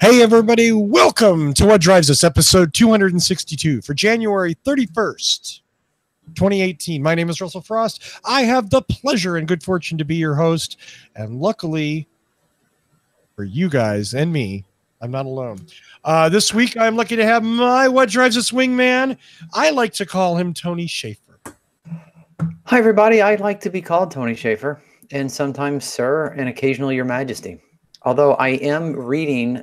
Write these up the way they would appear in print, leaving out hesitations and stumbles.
Hey, everybody. Welcome to What Drives Us, episode 262 for January 31st, 2018. My name is Russell Frost. I have the pleasure and good fortune to be your host. And luckily for you guys and me, I'm not alone. This week, I'm lucky to have my What Drives Us wingman. I like to call him Tony Schaefer. Hi, everybody. I like to be called Tony Schaefer, and sometimes Sir, and occasionally Your Majesty. Although I am reading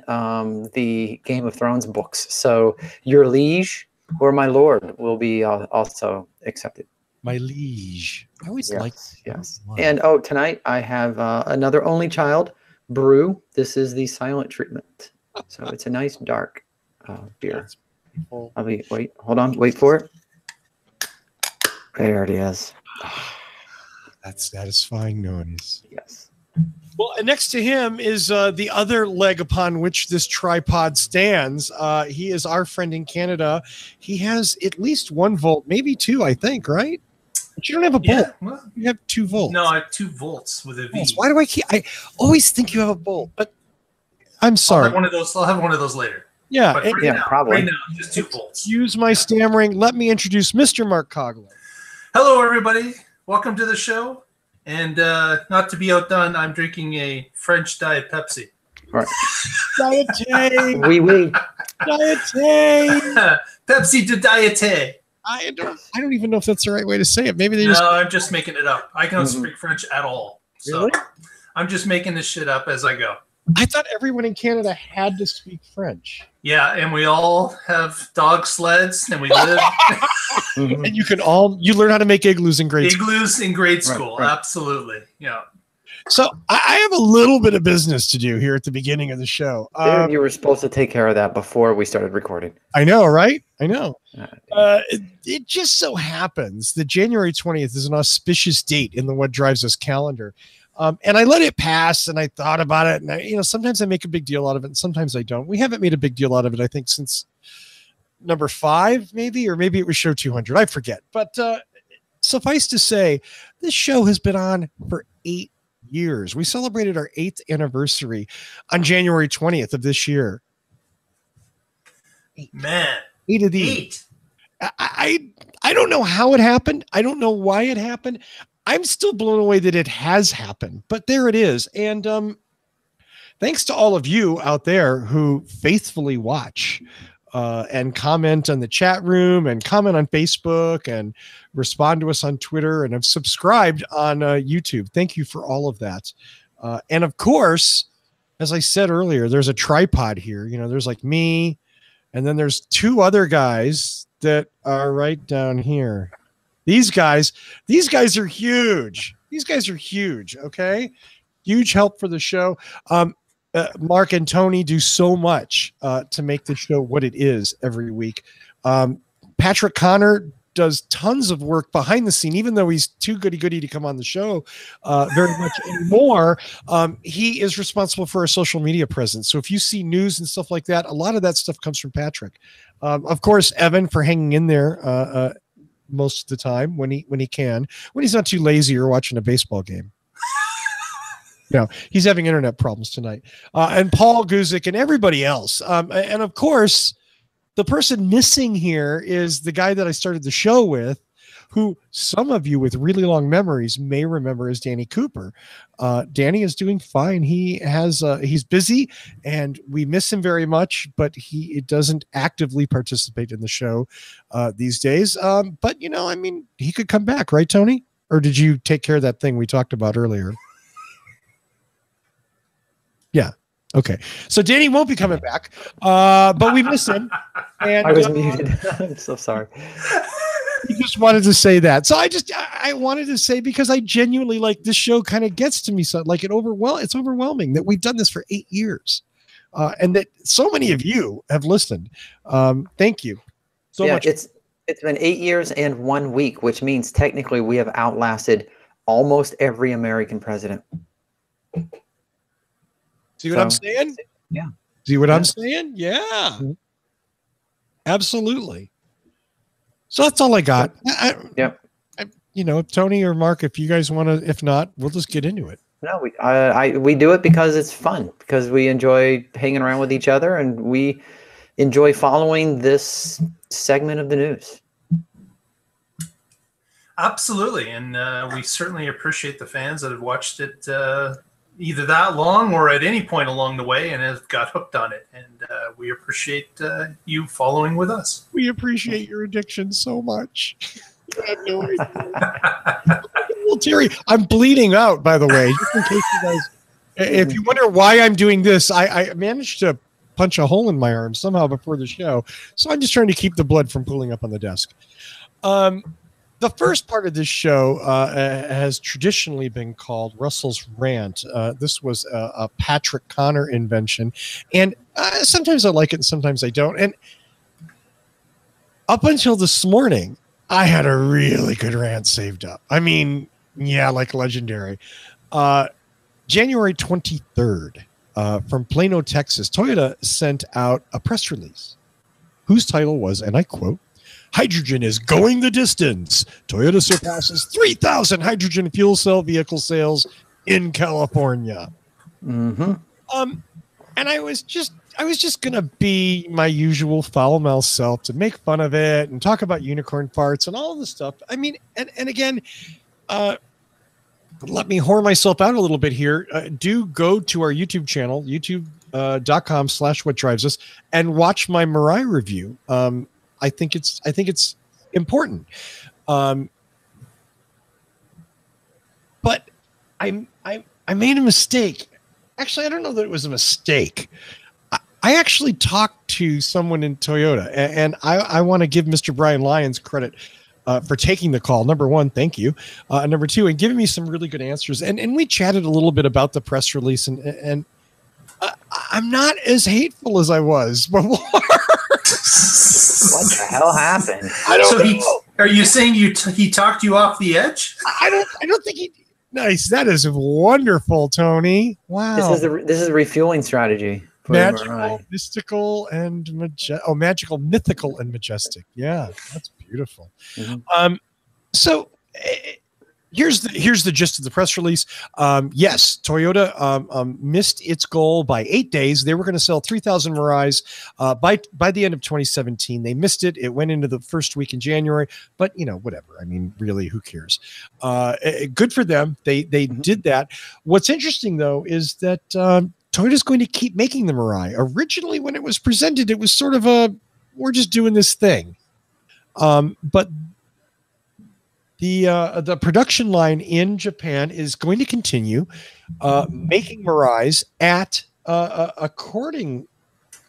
the Game of Thrones books, so Your Liege or My Lord will be also accepted. My liege. I always like. Yes. And tonight I have another only child brew. This is the silent treatment, so it's a nice dark beer. Wait, hold on, wait for it. There it is. That's satisfying noise. Yes. Well, and next to him is the other leg upon which this tripod stands. He is our friend in Canada. He has at least 1 volt, maybe 2, I think, right? But you don't have a bolt. Well, you have 2 volts. No, I have 2 volts with a V. Why do I always think you have a bolt, but I'm sorry. I'll have one of those later. Yeah, probably. Right now, just 2 volts. Use my stammering. Let me introduce Mr. Mark Cogler. Hello, everybody. Welcome to the show. And not to be outdone, I'm drinking a French Diet Pepsi. Right. Diete. Oui. Diete. Pepsi de Diete. I don't even know if that's the right way to say it. Maybe they just. No, I'm just making it up. I don't speak French at all. So really? I'm just making this shit up as I go. I thought everyone in Canada had to speak French. Yeah, and we all have dog sleds, and we live. And you learn how to make igloos in grade school. Igloos in grade school, right. Absolutely. Yeah. So I have a little bit of business to do here at the beginning of the show. Dude, you were supposed to take care of that before we started recording. I know, right? I know. It just so happens that January 20th is an auspicious date in the What Drives Us calendar. And I let it pass, and I thought about it, and sometimes I make a big deal out of it, and sometimes I don't. We haven't made a big deal out of it, I think, since number 5, maybe, or maybe it was show 200. I forget. But suffice to say, this show has been on for 8 years. We celebrated our 8th anniversary on January 20th of this year. Man, 8 of these. I don't know how it happened. I don't know why it happened. I'm still blown away that it has happened, but there it is. And thanks to all of you out there who faithfully watch and comment on the chat room and comment on Facebook and respond to us on Twitter and have subscribed on YouTube. Thank you for all of that. And of course, as I said earlier, there's a tripod here. There's like me, and then there's 2 other guys that are right down here. These guys are huge. These guys are huge. Okay. Huge help for the show. Mark and Tony do so much to make the show what it is every week. Patrick Connor does tons of work behind the scene, even though he's too goody to come on the show very much anymore. He is responsible for our social media presence. So if you see news and stuff like that, a lot of that stuff comes from Patrick. Of course, Evan for hanging in there most of the time when he can, when he's not too lazy or watching a baseball game. He's having internet problems tonight. And Paul Guzik and everybody else. And of course, the person missing here is the guy that I started the show with, who some of you with really long memories may remember as Danny Cooper. Danny is doing fine. He's busy and we miss him very much, but he doesn't actively participate in the show these days. But he could come back, right, Tony? Or did you take care of that thing we talked about earlier? Yeah. Okay. So Danny won't be coming back, but we miss him. And I was muted. I'm so sorry. just wanted to say that. So I wanted to say, because I genuinely like this show kind of gets to me. So like it's overwhelming that we've done this for 8 years. And that so many of you have listened. Thank you so much. It's been 8 years and 1 week, which means technically we have outlasted almost every American president. See what I'm saying? Yeah. See what I'm saying? Yeah. Absolutely. So that's all I got. Tony or Mark, if you guys want to, if not, we'll just get into it. No, we do it because it's fun, because we enjoy hanging around with each other, and we enjoy following this segment of the news. Absolutely, and we certainly appreciate the fans that have watched it either that long or at any point along the way and have got hooked on it. And we appreciate you following with us. We appreciate your addiction so much. You have no idea. Well, Terry, I'm bleeding out, by the way, just in case you guys, if you wonder why I'm doing this, I managed to punch a hole in my arm somehow before the show. So I'm just trying to keep the blood from pooling up on the desk. The first part of this show has traditionally been called Russell's Rant. This was a Patrick Connor invention. And sometimes I like it and sometimes I don't. And up until this morning, I had a really good rant saved up. I mean, yeah, like legendary. January 23rd, from Plano, Texas, Toyota sent out a press release whose title was, and I quote, "Hydrogen is going the distance. Toyota surpasses 3,000 hydrogen fuel cell vehicle sales in California." Mm-hmm. And I was just gonna be my usual foul-mouthed self to make fun of it and talk about unicorn farts and all of this stuff. I mean, and again, let me whore myself out a little bit here. Do go to our YouTube channel, youtube.com/whatdrivesus, and watch my Mirai review. I think it's important. But I made a mistake. Actually, I don't know that it was a mistake. I actually talked to someone in Toyota, and I want to give Mr. Brian Lyons credit for taking the call. Number one, thank you. Number two, and giving me some really good answers. And we chatted a little bit about the press release, and I'm not as hateful as I was before. What the hell happened? I don't know. Are you saying he talked you off the edge? I don't think he. Nice. That is wonderful, Tony. Wow. This is a refueling strategy. Magical, mystical, and magical, mythical, and majestic. Yeah, that's beautiful. Mm-hmm. So here's the gist of the press release. Yes, Toyota missed its goal by 8 days. They were going to sell 3,000 Mirais by the end of 2017. They missed it. It went into the first week in January, but whatever. I mean, really, who cares? Good for them. They did that. What's interesting though is that Toyota's going to keep making the Mirai. Originally, when it was presented, it was sort of we're just doing this thing. But the production line in Japan is going to continue making Mirais at, according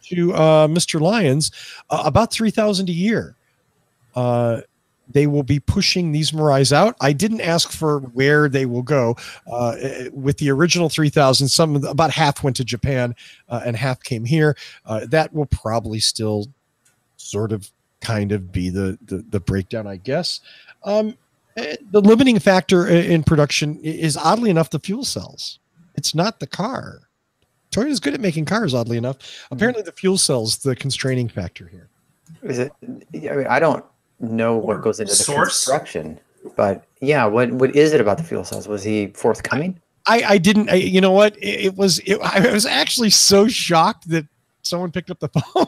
to Mr. Lyons, about 3,000 a year. They will be pushing these Mirais out. I didn't ask for where they will go. With the original 3,000, about half went to Japan and half came here. That will probably still sort of kind of be the breakdown, I guess. The limiting factor in production is, oddly enough, the fuel cells. It's not the car. Toyota's good at making cars, oddly enough. Apparently the fuel cells, the constraining factor here. Is it? I mean, I don't know what goes into the construction, but yeah, what is it about the fuel cells? Was he forthcoming? I didn't. You know what? I was actually so shocked that someone picked up the phone.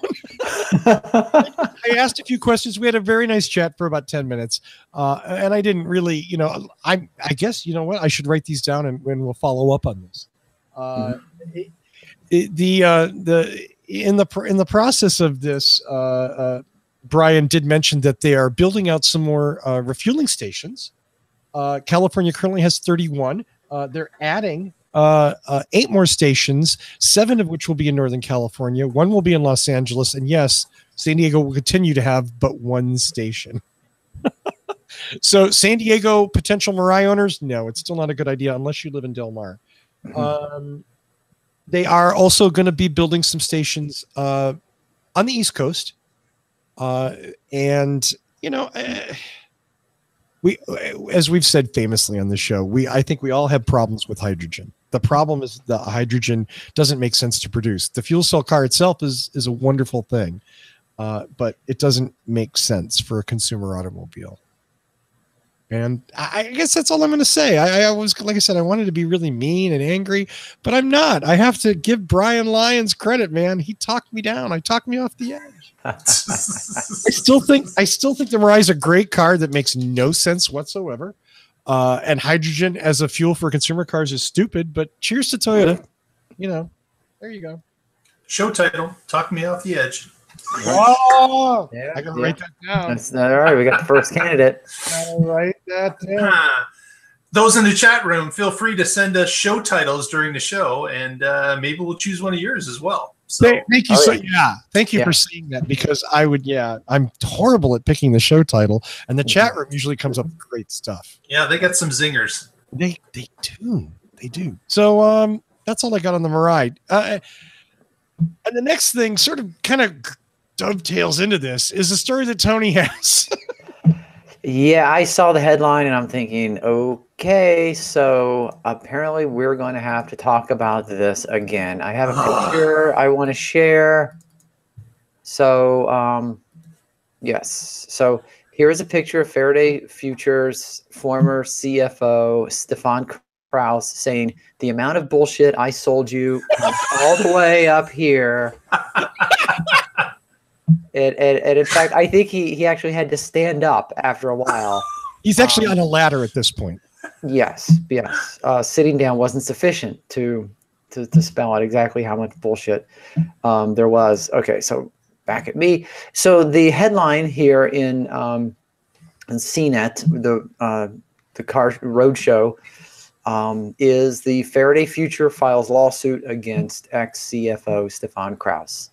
I asked a few questions. We had a very nice chat for about 10 minutes, and I didn't really, I guess what, I should write these down and we'll follow up on this. In the process of this, Brian did mention that they are building out some more refueling stations. California currently has 31. They're adding 8 more stations, 7 of which will be in Northern California. 1 will be in Los Angeles. And yes, San Diego will continue to have but 1 station. So San Diego potential Mirai owners, no, it's still not a good idea unless you live in Del Mar. They are also going to be building some stations on the East Coast. And, you know, we, as we've said famously on the show, I think we all have problems with hydrogen. The problem is the hydrogen doesn't make sense to produce. The fuel cell car itself is a wonderful thing, but it doesn't make sense for a consumer automobile. And I guess that's all I'm going to say. I was, like I said, I wanted to be really mean and angry, but I'm not. I have to give Brian Lyons credit, man. He talked me down. I talked me off the edge. I still think the Mirai is a great car that makes no sense whatsoever. And hydrogen as a fuel for consumer cars is stupid, but cheers to Toyota. You know, there you go. Show title, Talk Me Off the Edge. Oh, yeah, I gotta write that down. That's all right. We got the first candidate. I'll write that down. Those in the chat room, feel free to send us show titles during the show, and maybe we'll choose one of yours as well. So, thank you. Thank you for saying that, because I'm horrible at picking the show title, and the chat room usually comes up with great stuff. Yeah, they got some zingers. They do. So that's all I got on the Mirai. And the next thing sort of kind of dovetails into this is a story that Tony has. Yeah, I saw the headline and I'm thinking, okay, so apparently we're going to have to talk about this again. I have a picture I want to share. So, yes. So here is a picture of Faraday Future's former CFO, Stefan Krause, saying, the amount of bullshit I sold you comes all the way up here. And in fact, I think he actually had to stand up after a while. He's actually on a ladder at this point. Yes. Sitting down wasn't sufficient to spell out exactly how much bullshit there was. Okay, so back at me. So the headline here in CNET, the car roadshow, is the Faraday Future files lawsuit against ex-CFO Stefan Krause.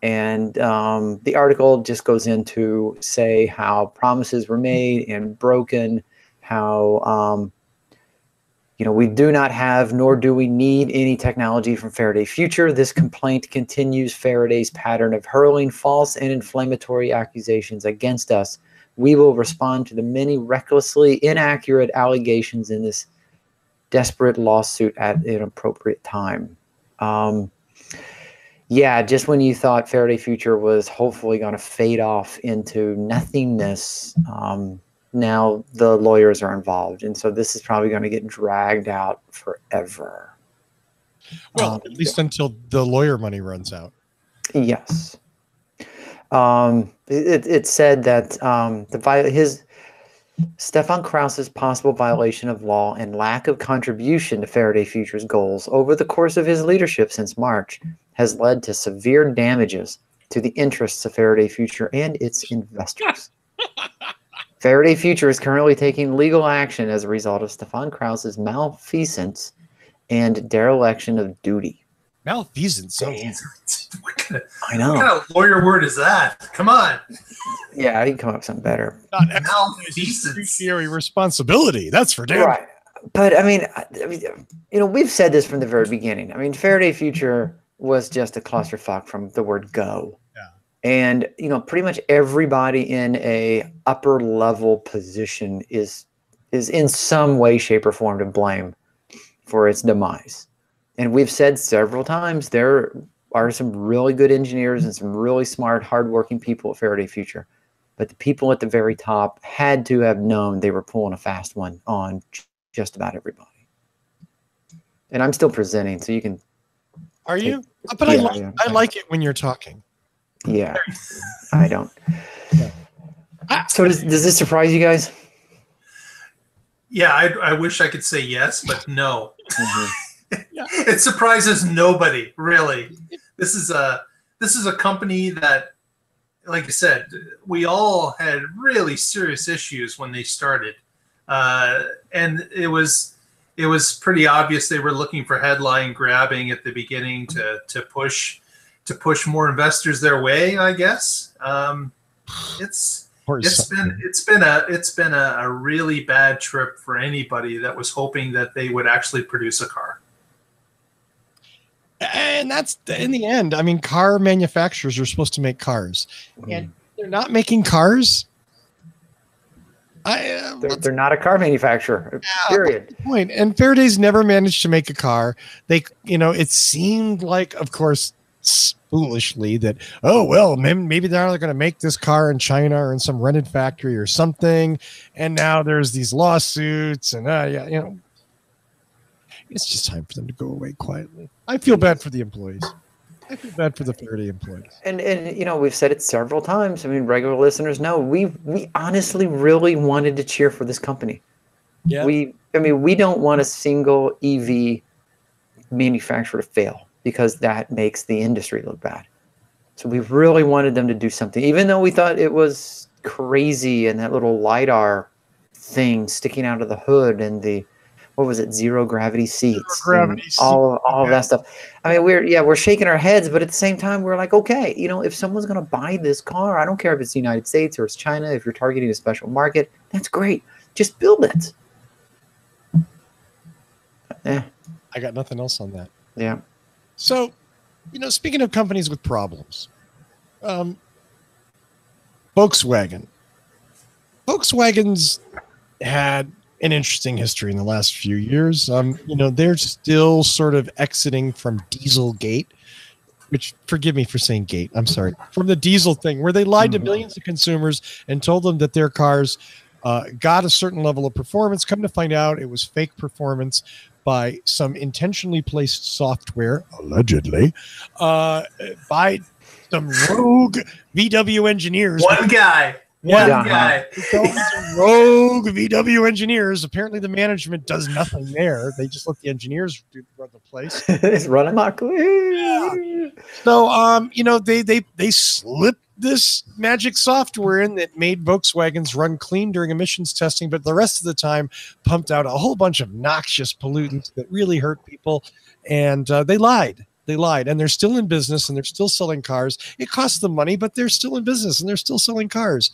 And the article just goes into say how promises were made and broken, how we do not have nor do we need any technology from Faraday Future. This complaint continues Faraday's pattern of hurling false and inflammatory accusations against us. We will respond to the many recklessly inaccurate allegations in this desperate lawsuit at an appropriate time. Yeah, just when you thought Faraday Future was hopefully going to fade off into nothingness, now the lawyers are involved. And so this is probably going to get dragged out forever. Well, at least until the lawyer money runs out. Yes. It said that Stefan Krause's possible violation of law and lack of contribution to Faraday Future's goals over the course of his leadership since March has led to severe damages to the interests of Faraday Future and its investors. Faraday Future is currently taking legal action as a result of Stefan Krause's malfeasance and dereliction of duty. Malfeasance? I know. What kind of lawyer word is that? Come on. Yeah, I can come up with something better. Not malfeasance. Fiduciary responsibility. That's for damn. Right. But I mean, we've said this from the very beginning. I mean, Faraday Future was just a clusterfuck from the word go. Yeah. And, pretty much everybody in a upper level position is in some way, shape, or form to blame for its demise. And we've said several times there are some really good engineers and some really smart, hardworking people at Faraday Future. But the people at the very top had to have known they were pulling a fast one on just about everybody. And I'm still presenting, so you can. Are you? But I like it when you're talking. Yeah, I don't. Yeah. So does this surprise you guys? Yeah, I wish I could say yes, but no. Mm-hmm. It surprises nobody, really. This is a company that, like I said, we all had really serious issues when they started, and it was pretty obvious they were looking for headline grabbing at the beginning to push more investors their way, I guess. Or It's something. been a really bad trip for anybody that was hoping that they would actually produce a car. And that's in the end. I mean, car manufacturers are supposed to make cars, and they're not making cars. They're not a car manufacturer. Period. Point. And Faraday's never managed to make a car. It seemed like, of course, foolishly that, oh well, maybe they're not going to make this car in China or in some rented factory or something. And now there's these lawsuits, and it's just time for them to go away quietly. I feel bad for the employees. I feel bad for the Faraday employees. And we've said it several times. I mean, regular listeners know we honestly really wanted to cheer for this company. Yeah. We don't want a single EV manufacturer to fail, because that makes the industry look bad. So we really wanted them to do something, even though we thought it was crazy, and that little LiDAR thing sticking out of the hood, and the, what was it, zero gravity seats, all of that stuff. I mean, we're shaking our heads, but at the same time, we're like, okay, if someone's going to buy this car, I don't care if it's the United States or it's China, if you're targeting a special market, that's great. Just build it. I got nothing else on that. Yeah. So, speaking of companies with problems, Volkswagen's had an interesting history in the last few years. They're still sort of exiting from Dieselgate, which, forgive me for saying gate, I'm sorry, from the diesel thing, where they lied to millions of consumers and told them that their cars got a certain level of performance. Come to find out, it was fake performance by some intentionally placed software, allegedly, by some rogue VW engineers. One guy. Rogue VW engineers. Apparently, the management does nothing there. They just let the engineers run the place. It's running amok. Yeah. So, they slipped this magic software in that made Volkswagens run clean during emissions testing, but the rest of the time pumped out a whole bunch of noxious pollutants that really hurt people. And they lied. They lied, and they're still in business, and they're still selling cars. It costs them money, but they're still in business, and they're still selling cars.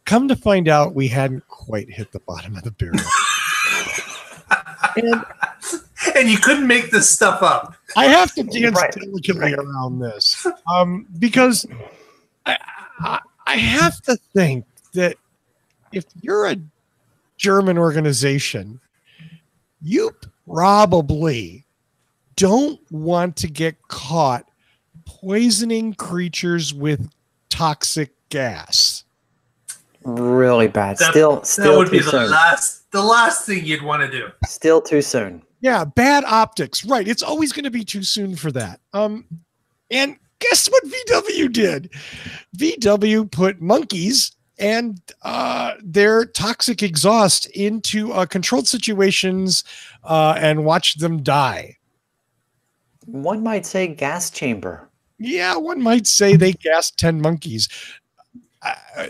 Come to find out, we hadn't quite hit the bottom of the barrel. And you couldn't make this stuff up. I have to dance delicately around this, because I have to think that if you're a German organization, you probably don't want to get caught poisoning creatures with toxic gas. Really bad. That would be the last thing you'd want to do. Still too soon. Yeah, bad optics. Right. It's always going to be too soon for that. And guess what VW did? VW put monkeys and their toxic exhaust into controlled situations and watched them die. One might say gas chamber. Yeah, one might say they gassed 10 monkeys.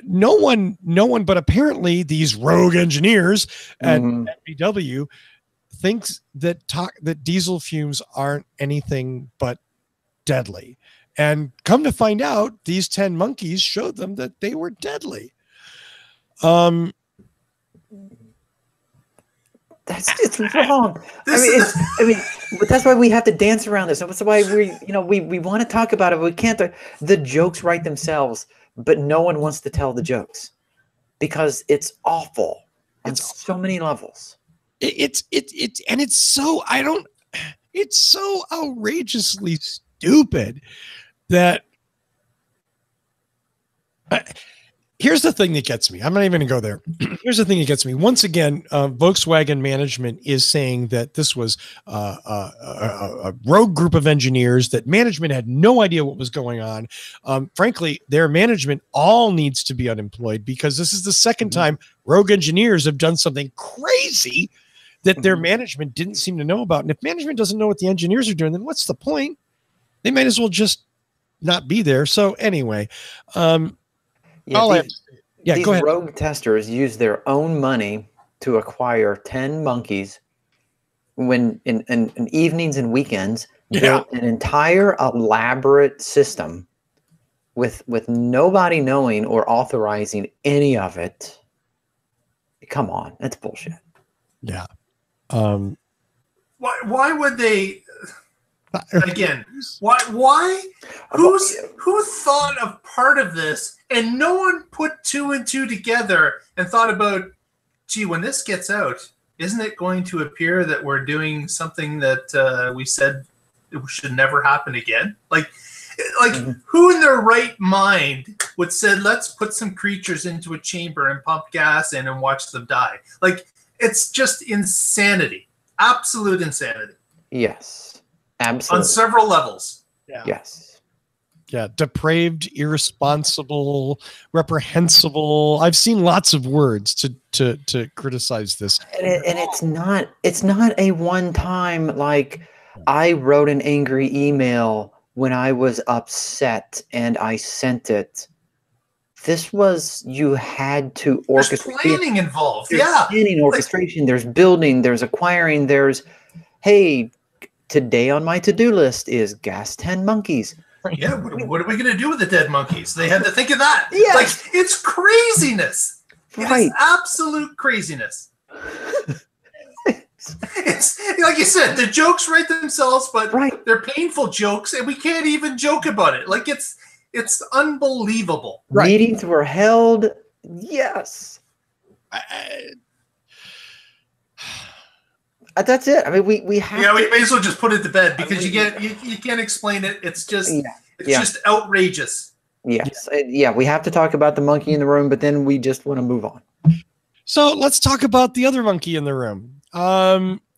No one, but apparently these rogue engineers at VW thinks that diesel fumes aren't anything but deadly. And come to find out, these 10 monkeys showed them that they were deadly. That's just wrong. But that's why we have to dance around this. That's why we want to talk about it, but we can't. The jokes write themselves, but no one wants to tell the jokes because it's awful on so many levels. It's so outrageously stupid that. Here's the thing that gets me. I'm not even going to go there. Here's the thing that gets me. Once again, Volkswagen management is saying that this was a rogue group of engineers, that management had no idea what was going on. Frankly, their management all needs to be unemployed, because this is the second time rogue engineers have done something crazy that their management didn't seem to know about. And if management doesn't know what the engineers are doing, then what's the point? They might as well just not be there. So anyway, these go ahead. Rogue testers use their own money to acquire 10 monkeys when in evenings and weekends, built an entire elaborate system with nobody knowing or authorizing any of it. Come on, that's bullshit. Yeah. Why would they? Again, why? Who thought of part of this, and no one put two and two together and thought about, gee, when this gets out, isn't it going to appear that we're doing something that we said it should never happen again? Like who in their right mind would say, let's put some creatures into a chamber and pump gas in and watch them die? Like, it's just insanity, absolute insanity. Yes, absolutely. On several levels. Yeah. Yes. Yeah, depraved, irresponsible, reprehensible. I've seen lots of words to criticize this. And it's not a one time, like, I wrote an angry email when I was upset and I sent it. This was, you had to orchestrate. There's planning involved. There's planning, orchestration, there's building, there's acquiring, there's, hey, today on my to-do list is gas 10 monkeys. Yeah, what are we going to do with the dead monkeys? They had to think of that. Yes. Like, it's craziness. Right. It's absolute craziness. It's like you said, the jokes write themselves, but they're painful jokes, and we can't even joke about it. Like, it's unbelievable. Right. Meetings were held. Yes. That's it. I mean, we have. Yeah, we may as well just put it to bed, because you can't explain it. It's just just outrageous. Yes. Yeah, we have to talk about the monkey in the room, but then we just want to move on. So let's talk about the other monkey in the room.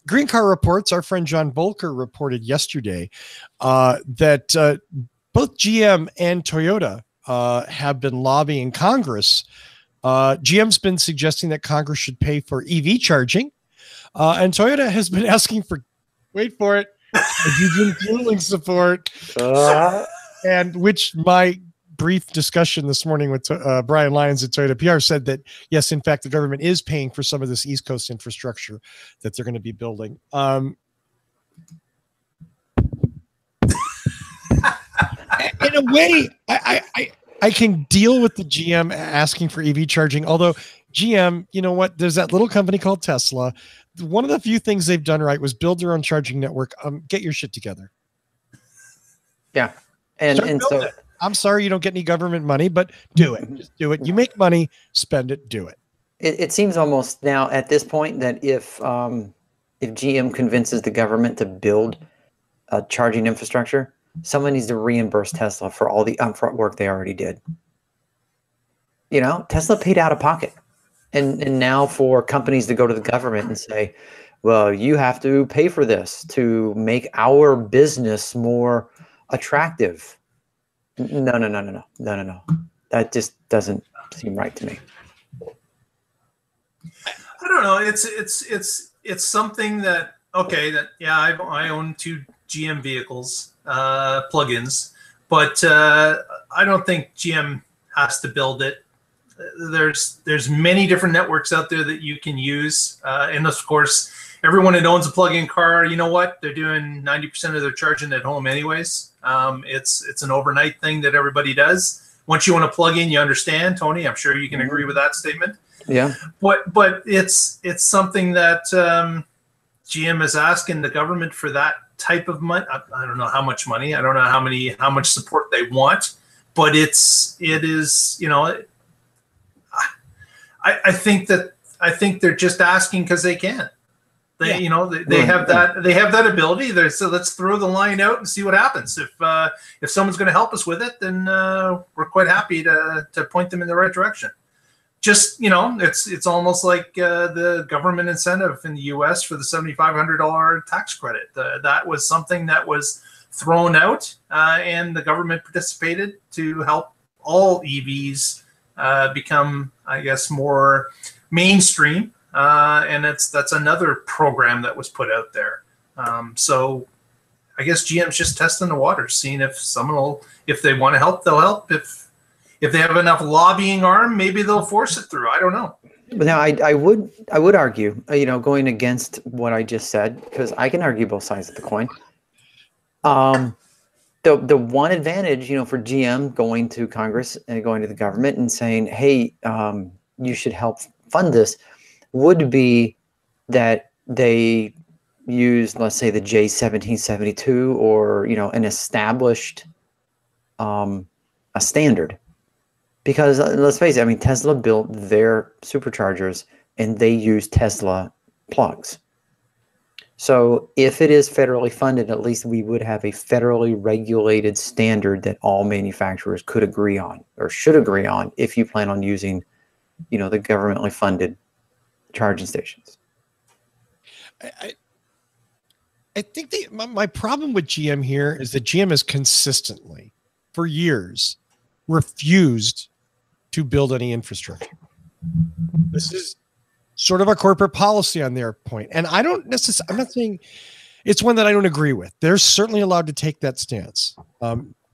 Green Car Reports, our friend John Bolker reported yesterday that both GM and Toyota have been lobbying Congress. GM's been suggesting that Congress should pay for EV charging. And Toyota has been asking for, wait for it, hydrogen fueling support. And which my brief discussion this morning with Brian Lyons at Toyota PR said that, yes, in fact, the government is paying for some of this East Coast infrastructure that they're going to be building. In a way, I can deal with the GM asking for EV charging, although GM, you know what? There's that little company called Tesla. One of the few things they've done right was build their own charging network. Get your shit together. Yeah. And so I'm sorry you don't get any government money, but do it. Just do it. You make money, spend it, do it. It seems almost now at this point that if GM convinces the government to build a charging infrastructure, someone needs to reimburse Tesla for all the upfront work they already did. You know, Tesla paid out of pocket. And now for companies to go to the government and say, well, you have to pay for this to make our business more attractive. No. That just doesn't seem right to me. I don't know. It's something that, okay, that, yeah, I own 2 GM vehicles, plugins, but I don't think GM has to build it. There's many different networks out there that you can use, and of course, everyone that owns a plug-in car, you know what? They're doing 90% of their charging at home anyways. It's an overnight thing that everybody does. Once you want to plug in, you understand, Tony. I'm sure you can agree with that statement. Yeah. But it's something that GM is asking the government for, that type of money. I don't know how much money. I don't know how much support they want, but it is, you know. I think they're just asking because they can. They have that ability. So let's throw the line out and see what happens. If someone's going to help us with it, then we're quite happy to point them in the right direction. Just, you know, it's almost like the government incentive in the U.S. for the $7,500 tax credit. That was something that was thrown out, and the government participated to help all EVs become, I guess, more mainstream, and that's another program that was put out there. So I guess GM's just testing the waters, seeing if if they want to help, they'll help. If they have enough lobbying arm, maybe they'll force it through. I don't know. But now I would argue, you know, going against what I just said, because I can argue both sides of the coin. the one advantage, for GM going to Congress and going to the government and saying, hey, you should help fund this, would be that they use, let's say, the J1772 or, an established a standard. Because let's face it, Tesla built their superchargers and they use Tesla plugs. So if it is federally funded, at least we would have a federally regulated standard that all manufacturers could agree on or should agree on if you plan on using, the governmentally funded charging stations. I think my problem with GM here is that GM has consistently, for years, refused to build any infrastructure. This is sort of a corporate policy on their point. And I'm not saying it's one that I don't agree with. They're certainly allowed to take that stance.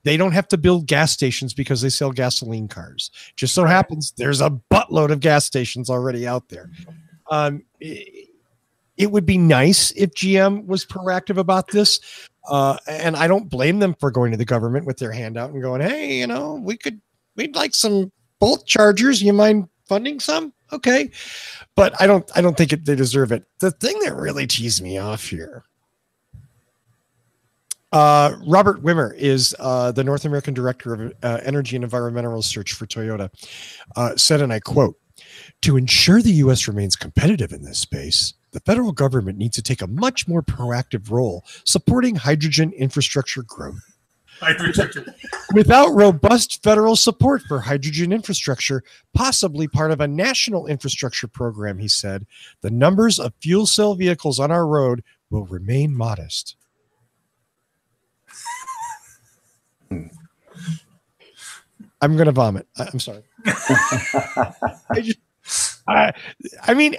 They don't have to build gas stations because they sell gasoline cars. Just so happens there's a buttload of gas stations already out there. It would be nice if GM was proactive about this. And I don't blame them for going to the government with their hand out and going, hey, we'd like some Bolt chargers. You mind funding some? Okay. But I don't think they deserve it. The thing that really teased me off here, Robert Wimmer is the North American Director of Energy and Environmental Research for Toyota, said, and I quote, "To ensure the U.S. remains competitive in this space, the federal government needs to take a much more proactive role supporting hydrogen infrastructure growth. Without robust federal support for hydrogen infrastructure, possibly part of a national infrastructure program," he said, "the numbers of fuel cell vehicles on our road will remain modest." I'm going to vomit. I'm sorry.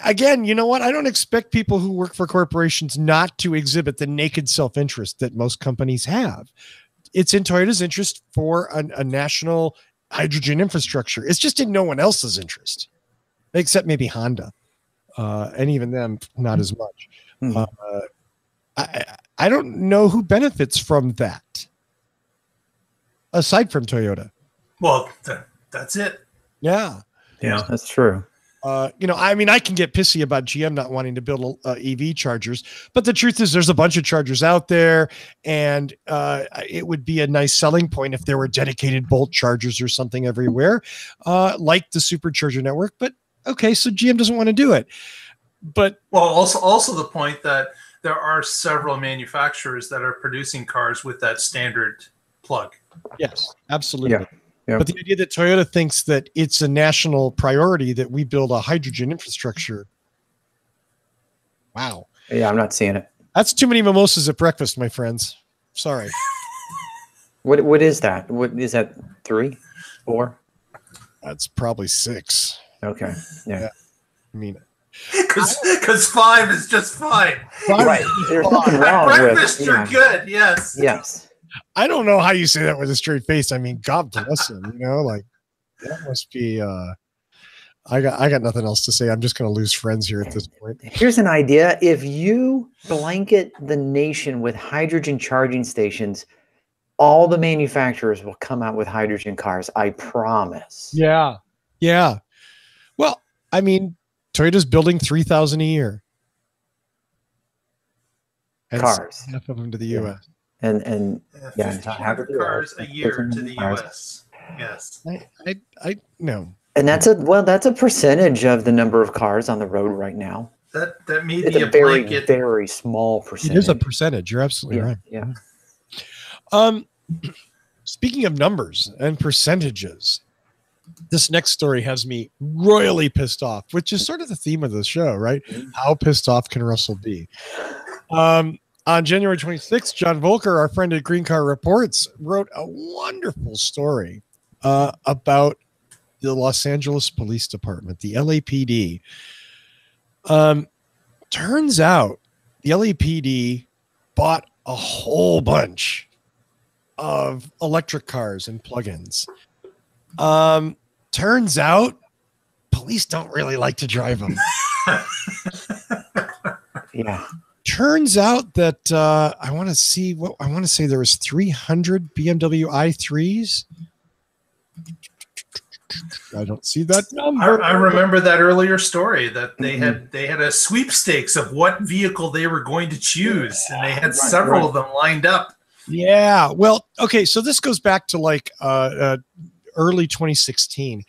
Again, you know what? I don't expect people who work for corporations not to exhibit the naked self-interest that most companies have. It's in Toyota's interest for a national hydrogen infrastructure. It's just in no one else's interest, except maybe Honda. And even them, not as much. I don't know who benefits from that, aside from Toyota. Well, that's it. Yeah. Yeah, that's true. I can get pissy about GM not wanting to build EV chargers, but the truth is there's a bunch of chargers out there, and it would be a nice selling point if there were dedicated Bolt chargers or something everywhere, like the Supercharger network. But okay, so GM doesn't want to do it. But also the point that there are several manufacturers that are producing cars with that standard plug. Yes, absolutely. Yeah. Yep. But the idea that Toyota thinks that it's a national priority that we build a hydrogen infrastructure. Wow. Yeah, I'm not seeing it. That's too many mimosas at breakfast, my friends. Sorry. What is that? What is that? 3, 4? That's probably 6. Okay. Yeah. Because 5 is just fine. Right. There's nothing wrong with breakfast are good. Yes. Yes. I don't know how you say that with a straight face. God bless him. That must be. I got nothing else to say. I'm just going to lose friends here at this point. Here's an idea: if you blanket the nation with hydrogen charging stations, all the manufacturers will come out with hydrogen cars. I promise. Yeah. Well, Toyota's building 3,000 a year. And cars. Half of them to the U.S. And 1,500 cars a year to the U.S. Yes. I know. And that's a percentage of the number of cars on the road right now. That may It's be a a very, blanket. very small percentage. It is a percentage. You're absolutely right. Yeah. Speaking of numbers and percentages, this next story has me royally pissed off, which is sort of the theme of the show, right? How pissed off can Russell be? On January 26th, John Volker, our friend at Green Car Reports, wrote a wonderful story about the Los Angeles Police Department, the LAPD. Turns out the LAPD bought a whole bunch of electric cars and plugins. Turns out police don't really like to drive them. Yeah. Turns out that I want to say there was 300 BMW i3s. I don't see that number. I remember that earlier story that they had a sweepstakes of what vehicle they were going to choose, and they had several of them lined up. Yeah. Well, okay. So this goes back to like early 2016.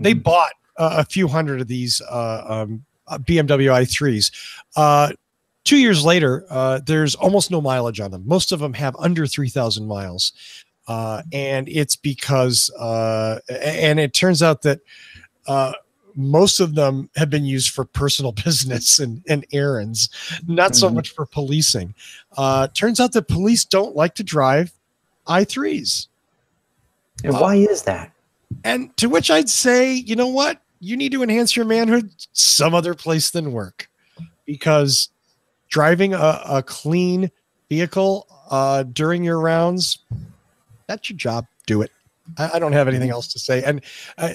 They bought a few hundred of these BMW i3s. 2 years later, there's almost no mileage on them. Most of them have under 3,000 miles. And it's because, and it turns out that most of them have been used for personal business and errands, not so much for policing. Turns out that police don't like to drive i3s. And why is that? And to which I'd say, you know what? You need to enhance your manhood some other place than work, because driving a clean vehicle during your rounds, that's your job. Do it. I don't have anything else to say. And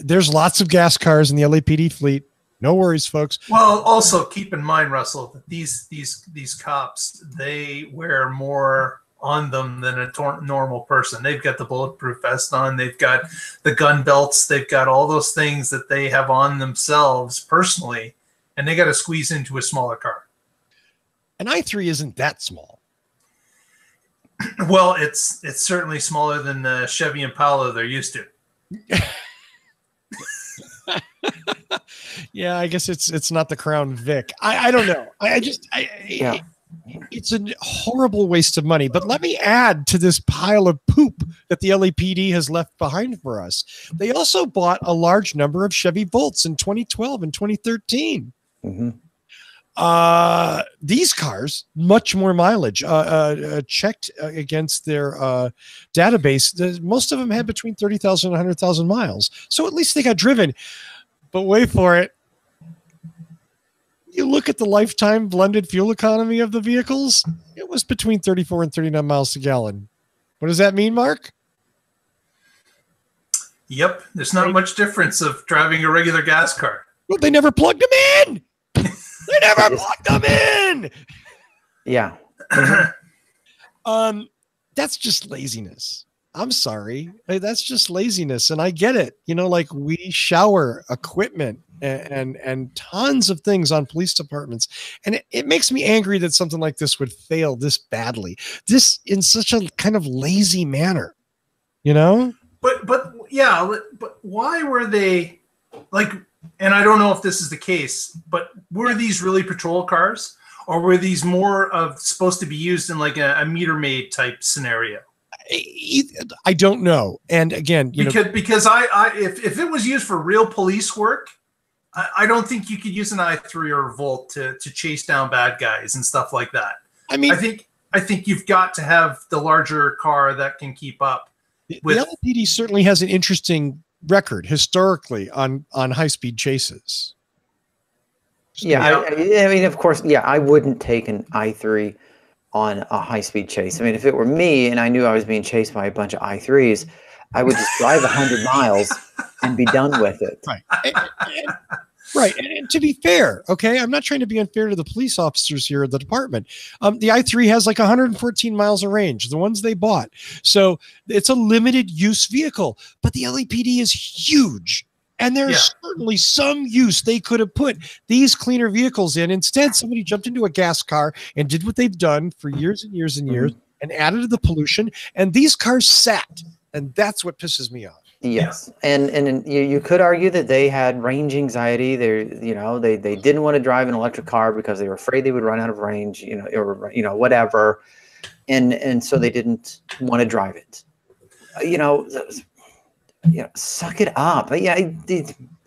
there's lots of gas cars in the LAPD fleet. No worries, folks. Well, also keep in mind, Russell, that these cops, they wear more on them than a normal person. They've got the bulletproof vest on. They've got the gun belts. They've got all those things that they have on themselves personally, and they got to squeeze into a smaller car. An i3 isn't that small. Well, it's certainly smaller than the Chevy Impala they're used to. Yeah, I guess it's not the Crown Vic. I don't know. It's a horrible waste of money. But let me add to this pile of poop that the LAPD has left behind for us. They also bought a large number of Chevy Volts in 2012 and 2013. Mm-hmm. These cars, much more mileage, checked against their database. Most of them had between 30,000 and 100,000 miles. So at least they got driven. But wait for it. You look at the lifetime blended fuel economy of the vehicles, it was between 34 and 39 miles a gallon. What does that mean, Mark? Yep. There's not much difference of driving a regular gas car. Well, they never plugged them in. They never plugged them in. Yeah. That's just laziness. I'm sorry. That's just laziness. And I get it. You know, like we shower equipment and tons of things on police departments. And it makes me angry that something like this would fail this badly, this in such a kind of lazy manner, you know? But why were they like, and I don't know if this is the case, but were these really patrol cars, or were these more of supposed to be used in like a meter maid type scenario? I don't know. And again, because if it was used for real police work, I don't think you could use an i3 or a Volt to chase down bad guys and stuff like that. I mean, I think you've got to have the larger car that can keep up. The LAPD certainly has an interesting record historically on high-speed chases. I mean, of course, I wouldn't take an i3 on a high-speed chase. I mean, if it were me and I knew I was being chased by a bunch of i3s, I would just drive 100 miles and be done with it. Right. Right. And to be fair, okay, I'm not trying to be unfair to the police officers here at the department. The i3 has like 114 miles of range, the ones they bought. So it's a limited use vehicle, but the LAPD is huge. And there's certainly some use they could have put these cleaner vehicles in. Instead, somebody jumped into a gas car and did what they've done for years and years and years and added to the pollution. And these cars sat. And that's what pisses me off. Yes. And you could argue that they had range anxiety. They didn't want to drive an electric car because they were afraid they would run out of range, or whatever. And so they didn't want to drive it. Suck it up. Yeah,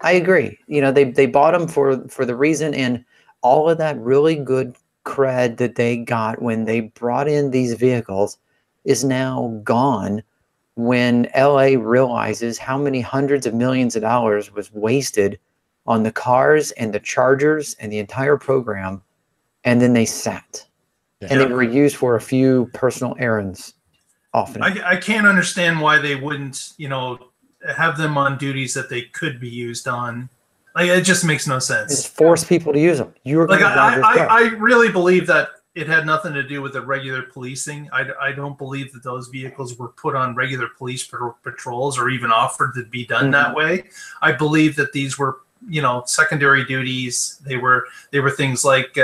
I agree. They bought them for the reason, and all of that really good cred that they got when they brought in these vehicles is now gone when LA realizes how many hundreds of millions of dollars was wasted on the cars and the chargers and the entire program, and then they sat. Yeah. And they were used for a few personal errands often. I can't understand why they wouldn't, have them on duties that they could be used on. Like, it just makes no sense. Just force people to use them. You're going to drive this car. I really believe that it had nothing to do with the regular policing. I don't believe that those vehicles were put on regular police patrols or even offered to be done that way. I believe that these were, secondary duties. They were things like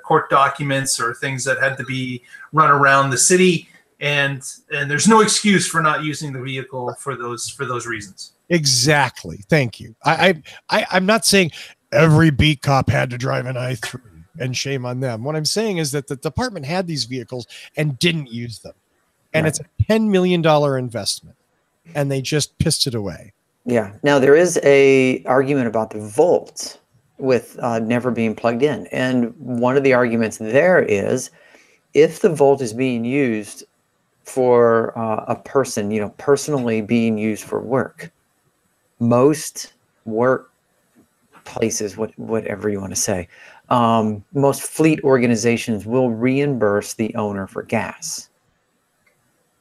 court documents or things that had to be run around the city. And there's no excuse for not using the vehicle for those reasons. Exactly. Thank you. I'm not saying every beat cop had to drive an i3 and shame on them. What I'm saying is that the department had these vehicles and didn't use them. And it's a $10 million investment and they just pissed it away. Yeah. Now there is a argument about the Volt with never being plugged in. And one of the arguments there is if the Volt is being used for a person, personally being used for work, most work places, whatever you want to say, most fleet organizations will reimburse the owner for gas.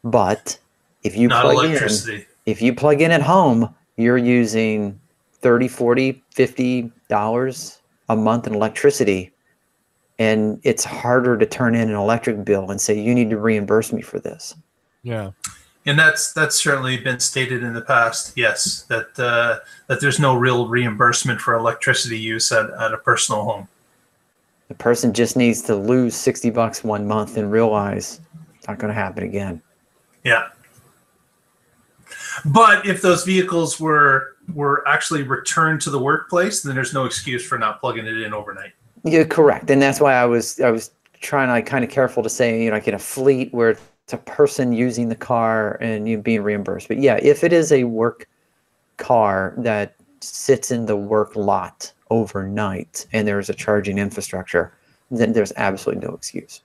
But if you plug in at home, you're using $30, $40, $50 a month in electricity, and it's harder to turn in an electric bill and say you need to reimburse me for this. Yeah. And that's certainly been stated in the past, yes, that there's no real reimbursement for electricity use at a personal home. The person just needs to lose $60 one month and realize it's not going to happen again. Yeah. But if those vehicles were actually returned to the workplace, then there's no excuse for not plugging it in overnight. You're correct. And that's why I was trying to kind of careful to say, like in a fleet where it's a person using the car and you being reimbursed. But yeah, if it is a work car that sits in the work lot overnight and there's a charging infrastructure, then there's absolutely no excuse.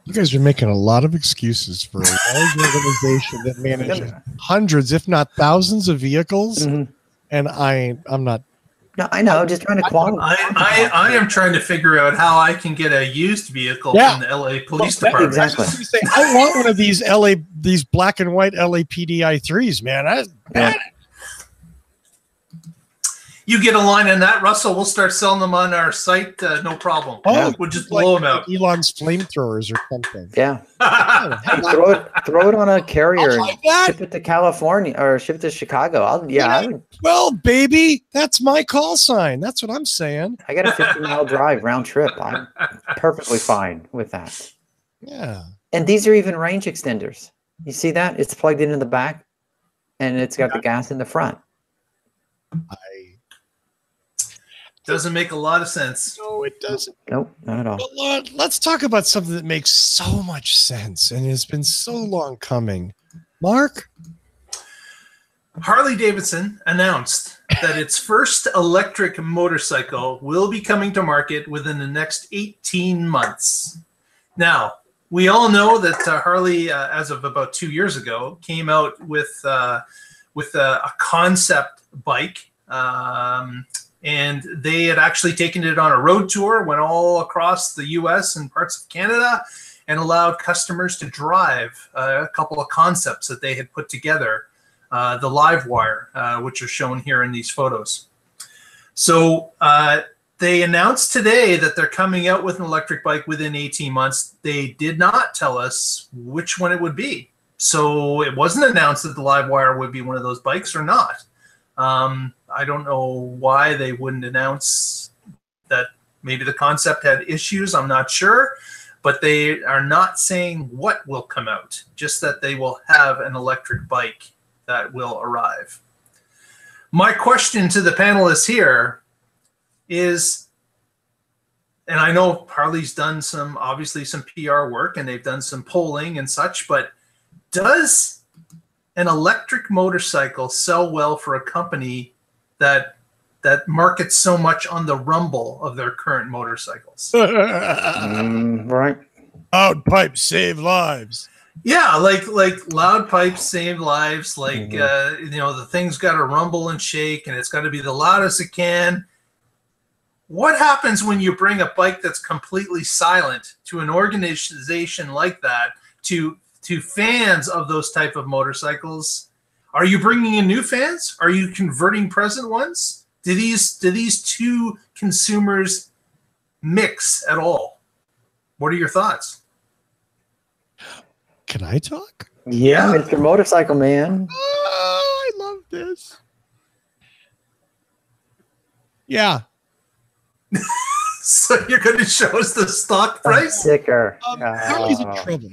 You guys are making a lot of excuses for a large organization that manages hundreds, if not thousands of vehicles. And I'm not. No, I know. I'm just trying to qualify. I am trying to figure out how I can get a used vehicle from the LA Police Department. Exactly. I want one of these black and white LAPD i3s, man. You get a line on that, Russell. We'll start selling them on our site. No problem. We'll just blow them out. Elon's flamethrowers or something. Yeah. Hey, throw it on a carrier and ship it to California or ship it to Chicago. I would. Well, baby, that's my call sign. That's what I'm saying. I got a 50-mile drive round trip. I'm perfectly fine with that. Yeah. And these are even range extenders. You see that? It's plugged in the back, and it's got the gas in the front. Doesn't make a lot of sense. No, it doesn't. Nope, not at all. But let's talk about something that makes so much sense and has been so long coming. Mark? Harley Davidson announced that its first electric motorcycle will be coming to market within the next 18 months. Now, we all know that Harley, as of about 2 years ago, came out with a concept bike. And they had actually taken it on a road tour, went all across the U.S. and parts of Canada, and allowed customers to drive a couple of concepts that they had put together, the Livewire, which are shown here in these photos. So they announced today that they're coming out with an electric bike within 18 months. They did not tell us which one it would be. So it wasn't announced that the Livewire would be one of those bikes or not. I don't know why they wouldn't announce that. Maybe the concept had issues. I'm not sure, but they are not saying what will come out, just that they will have an electric bike that will arrive. My question to the panelists here is, and I know Harley's done obviously some PR work and they've done some polling and such, but does an electric motorcycle sell well for a company that markets so much on the rumble of their current motorcycles? Right. Loud pipes save lives. Yeah, like loud pipes save lives. Like the thing's got to rumble and shake, and it's got to be the loudest it can. What happens when you bring a bike that's completely silent to an organization like that, to fans of those type of motorcycles? Are you bringing in new fans? Are you converting present ones? Do these two consumers mix at all? What are your thoughts? Can I talk? Yeah, Mr. Motorcycle Man. Oh, I love this. Yeah. So you're going to show us the stock price? Sticker. Harley's in trouble.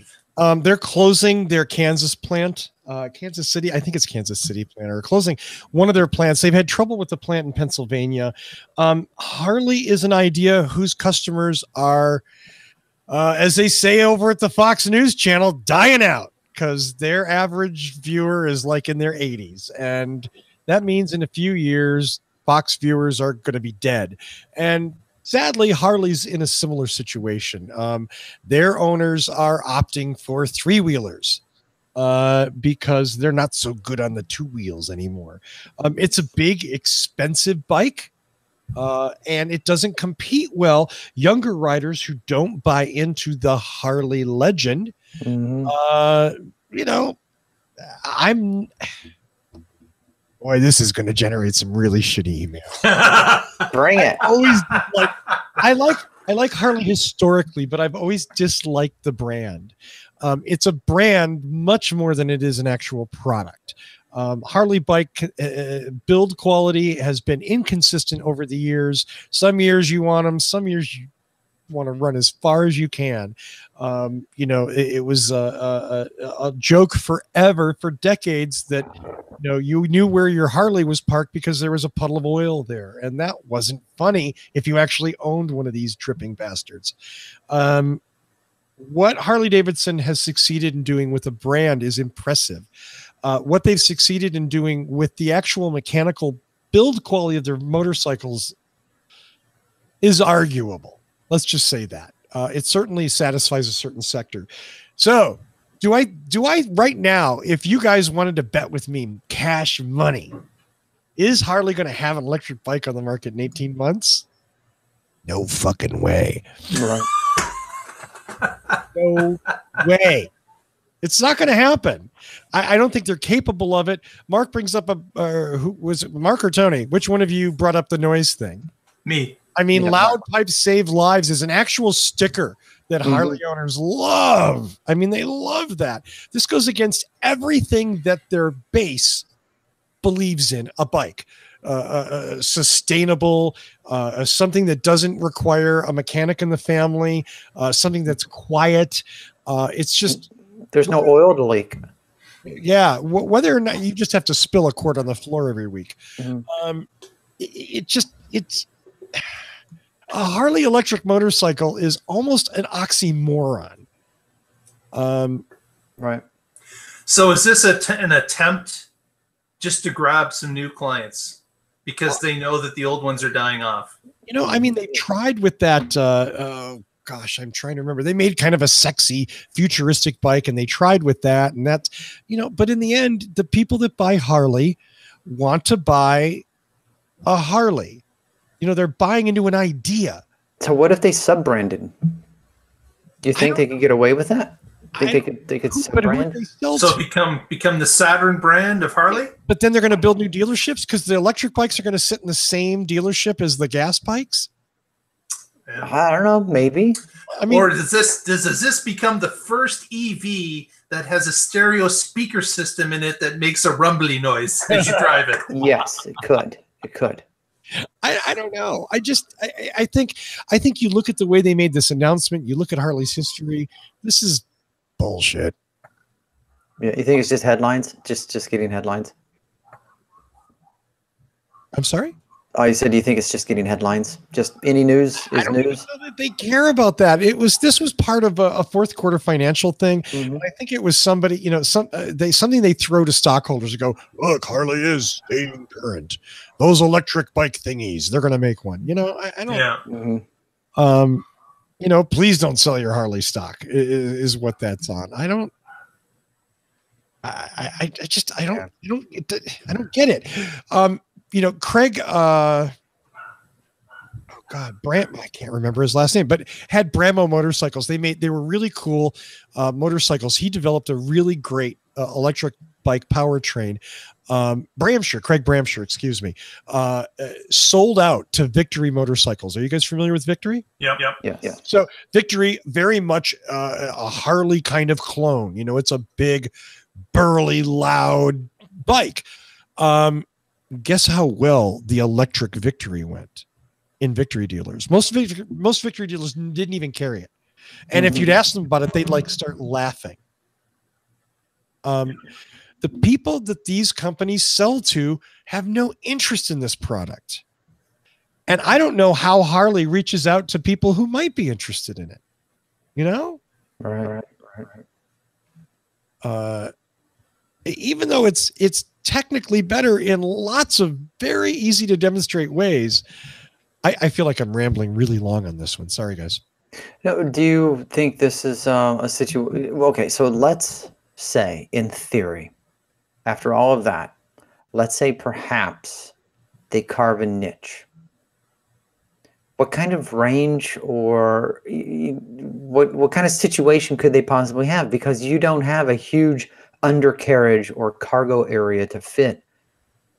They're closing their Kansas plant, Kansas City. I think it's Kansas City plant, or closing one of their plants. They've had trouble with the plant in Pennsylvania. Harley is an idea whose customers are, as they say over at the Fox News channel, dying out, because their average viewer is like in their 80s. And that means in a few years, Fox viewers are going to be dead. And sadly, Harley's in a similar situation. Their owners are opting for three-wheelers because they're not so good on the two wheels anymore. It's a big, expensive bike, and it doesn't compete well. Younger riders who don't buy into the Harley legend, Boy, this is going to generate some really shitty emails. Bring it. I like Harley historically, but I've always disliked the brand. It's a brand much more than it is an actual product. Harley bike build quality has been inconsistent over the years. Some years you want them, some years you want to run as far as you can. It was a joke forever, for decades, that you knew where your Harley was parked because there was a puddle of oil there, and that wasn't funny if you actually owned one of these dripping bastards. What Harley Davidson has succeeded in doing with a brand is impressive. What they've succeeded in doing with the actual mechanical build quality of their motorcycles is arguable. Let's just say that. It certainly satisfies a certain sector. So do I right now, if you guys wanted to bet with me cash money, is Harley going to have an electric bike on the market in 18 months? No fucking way. Right. No way. It's not going to happen. I don't think they're capable of it. Mark brings up who was it, Mark or Tony? Which one of you brought up the noise thing? Me. I mean, Loud Pipes Save Lives is an actual sticker that Harley owners love. I mean, they love that. This goes against everything that their base believes in a bike. Sustainable, something that doesn't require a mechanic in the family, something that's quiet. It's just... There's no oil to leak. Yeah, whether or not you just have to spill a quart on the floor every week. It's a Harley electric motorcycle is almost an oxymoron. Right. So is this an attempt just to grab some new clients because they know that the old ones are dying off? I mean, they tried with that. Gosh, I'm trying to remember. They made kind of a sexy futuristic bike, and they tried with that, and that's, but in the end, the people that buy Harley want to buy a Harley. They're buying into an idea. So what if they sub-branded? Do you think they could get away with that? They could sub-brand? So become the Saturn brand of Harley? But then they're going to build new dealerships because the electric bikes are going to sit in the same dealership as the gas bikes? Yeah. I don't know, maybe. I mean, or does this become the first EV that has a stereo speaker system in it that makes a rumbly noise as you drive it? Yes, it could. It could. I don't know. I think you look at the way they made this announcement. You look at Harley's history. This is bullshit. Yeah, you think it's just headlines? Just getting headlines? I'm sorry? Oh, you said you think it's just getting headlines? Just any news is news? Know that they care about that. This was part of a fourth quarter financial thing. I think it was somebody, something they throw to stockholders and go, look, Harley is staying current. Those electric bike thingies, they're going to make one. I don't. Yeah. Please don't sell your Harley stock is what that's on. I don't. I don't get it. Craig, I can't remember his last name, but had Bramo motorcycles. They were really cool motorcycles. He developed a really great electric bike powertrain. Craig Bramsher, excuse me, sold out to Victory Motorcycles. Are you guys familiar with Victory? Yep. Yeah. So Victory, very much a Harley kind of clone. You know, it's a big, burly, loud bike. Guess how well the electric Victory went in Victory dealers. Most Victory dealers didn't even carry it. And if you'd ask them about it, they'd like start laughing. The people that these companies sell to have no interest in this product. And I don't know how Harley reaches out to people who might be interested in it. You know? Right. Even though it's technically better in lots of very easy to demonstrate ways, I feel like I'm rambling really long on this one. Sorry, guys. No, do you think this is a situation? Okay, so let's say, in theory, after all of that, let's say perhaps they carve a niche. What kind of range or what kind of situation could they possibly have? Because you don't have a huge undercarriage or cargo area to fit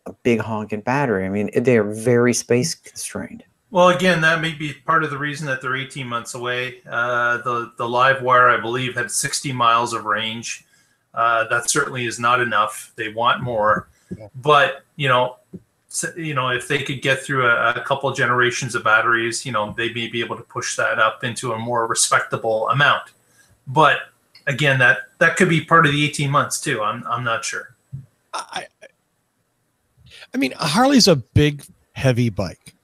a big honking battery. I mean, they are very space constrained. Well, again, that may be part of the reason that they're 18 months away. The Livewire, I believe, had 60 miles of range. That certainly is not enough. They want more. But, if they could get through a couple generations of batteries, they may be able to push that up into a more respectable amount. But again, that could be part of the 18 months too. I'm not sure. I mean, Harley's a big, heavy bike.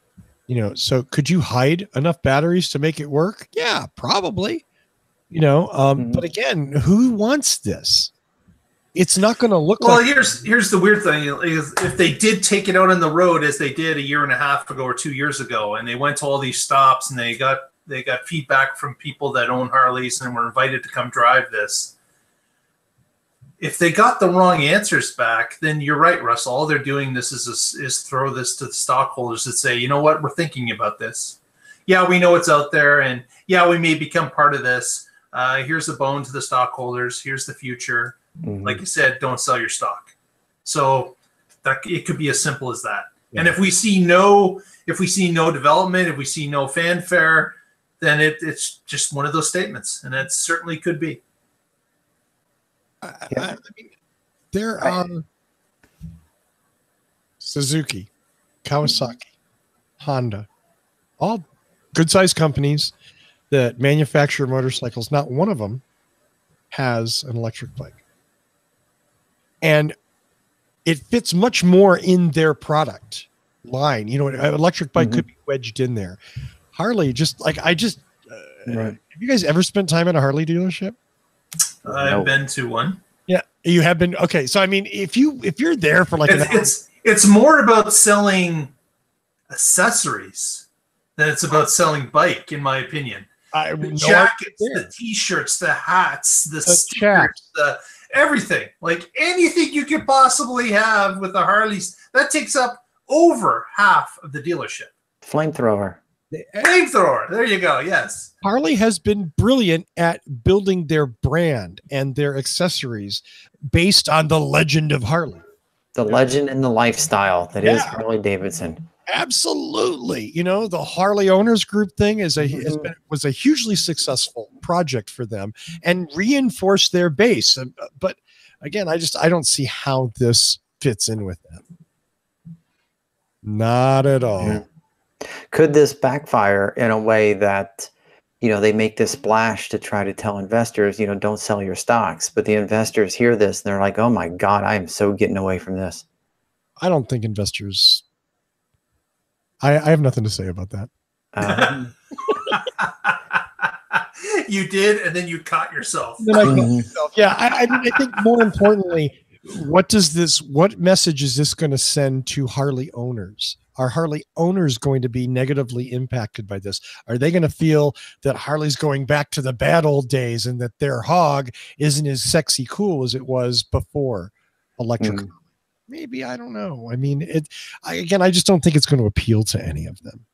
So could you hide enough batteries to make it work? Yeah, probably. But again, who wants this? It's not going to look well, like. Here's the weird thing is if they did take it out on the road as they did a year and a half ago or 2 years ago, and they went to all these stops and they got feedback from people that own Harleys and were invited to come drive this. If they got the wrong answers back, then you're right, Russell. All they're doing this is throw this to the stockholders that say, you know what, we're thinking about this. Yeah, we know it's out there, and yeah, we may become part of this. Here's the bone to the stockholders. Here's the future. Mm-hmm. Like you said, don't sell your stock. So that it could be as simple as that. Yeah. And if we see no development, if we see no fanfare, then it's just one of those statements, and it certainly could be. I mean, there are Suzuki, Kawasaki, Honda, all good-sized companies that manufacture motorcycles. Not one of them has an electric bike. And it fits much more in their product line. An electric bike could be wedged in there. Harley, right. Have you guys ever spent time at a Harley dealership? I've been to one. Yeah, you have been. Okay, so I mean, if you're there for like it's more about selling accessories than it's about selling bike, in my opinion. The jackets, the T-shirts, the hats, the stickers, everything. Like anything you could possibly have with the Harleys, that takes up over half of the dealership. Flamethrower. There you go. Yes. Harley has been brilliant at building their brand and their accessories based on the legend of Harley. The legend and the lifestyle that is Harley Davidson. Absolutely. The Harley Owners Group thing was a hugely successful project for them and reinforced their base. But again, I don't see how this fits in with them. Not at all. Yeah. Could this backfire in a way that, they make this splash to try to tell investors, don't sell your stocks, but the investors hear this and they're like, oh my God, I am so getting away from this. I don't think investors, I have nothing to say about that. You did, and then you caught yourself. Yeah. I think more importantly, what message is this going to send to Harley owners? Are Harley owners going to be negatively impacted by this? Are they going to feel that Harley's going back to the bad old days and that their hog isn't as sexy cool as it was before electric? Maybe, I don't know. I mean, I just don't think it's going to appeal to any of them.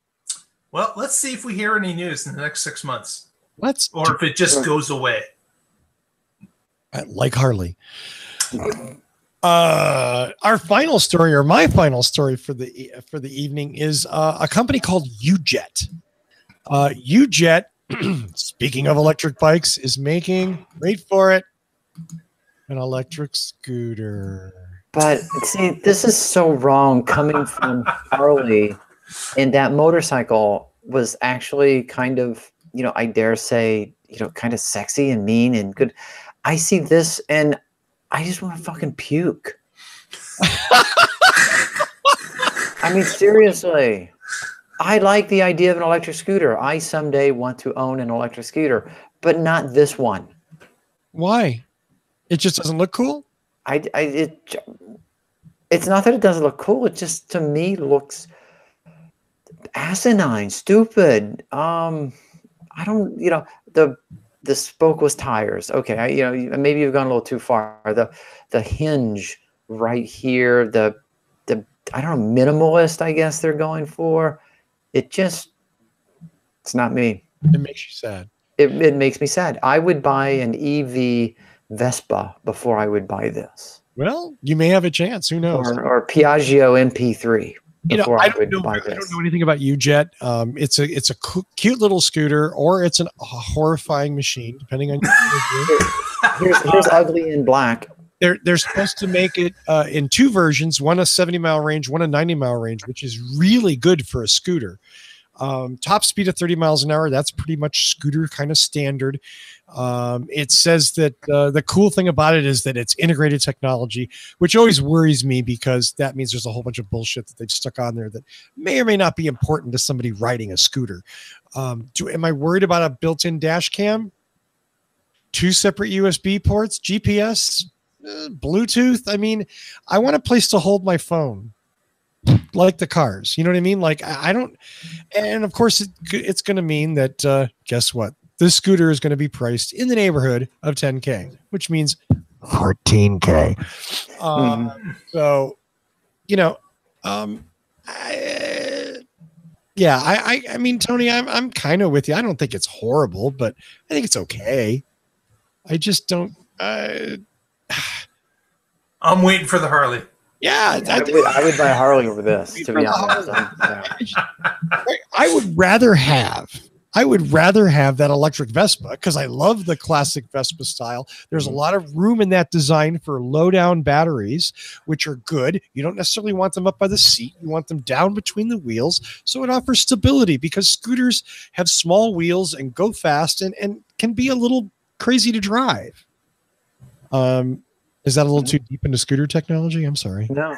Well, let's see if we hear any news in the next 6 months. Or if it just goes away. Like Harley. Our final story, or my final story for the evening, is a company called UJet. UJet, speaking of electric bikes, is making, wait for it, an electric scooter. But see, this is so wrong coming from Harley, and that motorcycle was actually kind of, I dare say, kind of sexy and mean and good. I see this and I just want to fucking puke. I mean, seriously, I like the idea of an electric scooter. I someday want to own an electric scooter, but not this one. Why? It just doesn't look cool? It's not that it doesn't look cool. It just, to me, looks asinine, stupid. I don't, the spokeless tires. Okay, maybe you've gone a little too far. The hinge right here, the I don't know, minimalist, I guess they're going for. It's not me. It makes you sad. It makes me sad. I would buy an EV Vespa before I would buy this. Well, you may have a chance. Who knows? Or Piaggio MP3. I don't know anything about UJet. It's a cute little scooter, or it's a horrifying machine, depending on. Here's ugly in black. They're supposed to make it in two versions, one a 70-mile range, one a 90-mile range, which is really good for a scooter. Top speed of 30 miles an hour. That's pretty much scooter kind of standard. It says that the cool thing about it is that it's integrated technology, which always worries me because that means there's a whole bunch of bullshit that they've stuck on there that may or may not be important to somebody riding a scooter. Am I worried about a built-in dash cam? 2 separate USB ports, GPS, Bluetooth. I mean, I want a place to hold my phone. Like the cars, you know what I mean? Like I don't, and of course it's going to mean that guess what? This scooter is going to be priced in the neighborhood of $10K, which means $14K. So, I mean, Tony, I'm kind of with you. I don't think it's horrible, but I think it's okay. I just don't. I'm waiting for the Harley. Yeah, I would buy a Harley over this, to be honest. I would rather have that electric Vespa because I love the classic Vespa style. There's a lot of room in that design for low down batteries, which are good. You don't necessarily want them up by the seat. You want them down between the wheels. So it offers stability because scooters have small wheels and go fast and can be a little crazy to drive. Is that a little too deep into scooter technology? I'm sorry. No.